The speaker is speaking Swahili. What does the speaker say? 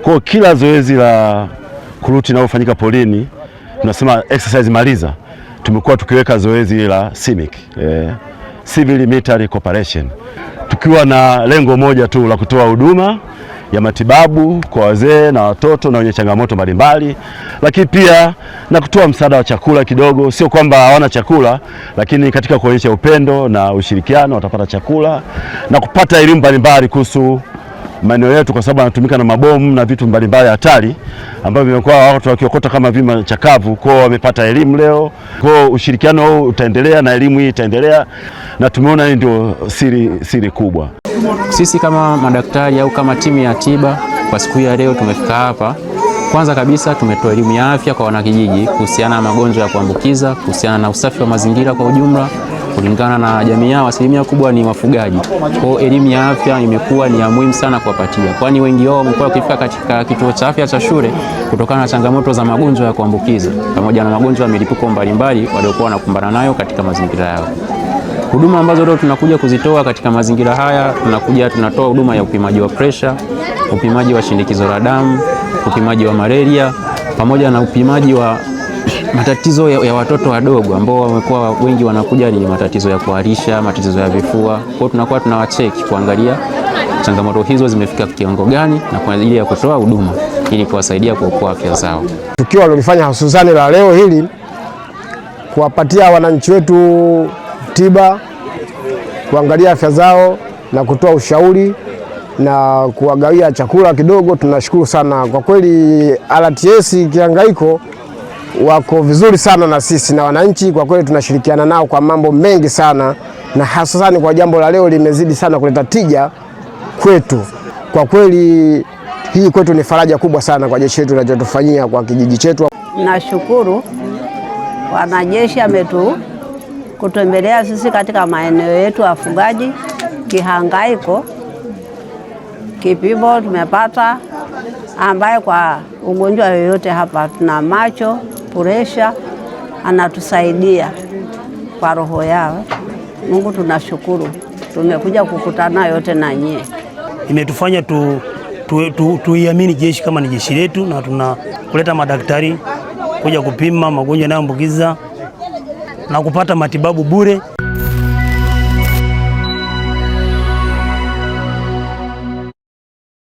Kwa kila zoezi la kuruti linalofanyika polini, tunasema exercise maliza, tumekuwa tukiweka zoezi la CMIC, Civil Military Cooperation, tukiwa na lengo moja tu la kutoa huduma ya matibabu kwa wazee na watoto na wenye changamoto mbalimbali, lakini pia na kutoa msaada wa chakula kidogo. Sio kwamba hawana chakula, lakini katika kuonyesha upendo na ushirikiano watapata chakula na kupata elimu mbalimbali kuhusu maeneo yetu, kwa sababu anatumika na mabomu na vitu mbalimbali hatari ambavyo vimekuwa watu wakiokota kama vima chakavu. Kwao wamepata elimu leo, kwao ushirikiano huu utaendelea na elimu hii itaendelea, na tumeona hii ndio siri kubwa. Sisi kama madaktari au kama timu ya tiba kwa siku ya leo tumefika hapa, kwanza kabisa tumetoa elimu ya afya kwa wanakijiji kuhusiana na magonjwa ya kuambukiza, kuhusiana na usafi wa mazingira kwa ujumla. Kulingana na jamii yao, asilimia kubwa ni wafugaji. Kwa elimu ya afya imekuwa ni ya muhimu sana kuwapatia, kwani wengi wao wamekuwa wakifika katika kituo cha afya cha shule kutokana na changamoto za magonjwa ya kuambukiza pamoja na magonjwa ya milipuko mbalimbali waliokuwa wanakumbana nayo katika mazingira yao. Huduma ambazo leo tunakuja kuzitoa katika mazingira haya, tunatoa huduma ya upimaji wa presha, upimaji wa shinikizo la damu, upimaji wa malaria pamoja na upimaji wa matatizo ya watoto wadogo ambao wamekuwa wengi wanakuja ni matatizo ya kuharisha, matatizo ya vifua. Kwa tunakuwa tunawacheki kuangalia changamoto hizo zimefika kiwango gani na kwa ajili ya kutoa huduma ili kuwasaidia kuokoa afya zao. Tukio walilofanya hususani la leo hili kuwapatia wananchi wetu tiba, kuangalia afya zao na kutoa ushauri na kuwagawia chakula kidogo, tunashukuru sana kwa kweli. RTS Kihangaiko wako vizuri sana na sisi na wananchi, kwa kweli tunashirikiana nao kwa mambo mengi sana, na hususani kwa jambo la leo limezidi sana kuleta tija kwetu. Kwa kweli hii kwetu ni faraja kubwa sana kwa jeshi letu linalotufanyia kwa kijiji chetu. Nashukuru wanajeshi kutembelea sisi katika maeneo yetu ya wafugaji Kihangaiko. Kipimo tumepata ambaye kwa ugonjwa yoyote hapa, tuna macho, presha, anatusaidia kwa roho yao. Mungu tunashukuru, tumekuja kukutana yote na nyie. Imetufanya tuiamini jeshi kama ni jeshi letu, na tunakuleta madaktari kuja kupima magonjwa yanayoambukiza na kupata matibabu bure.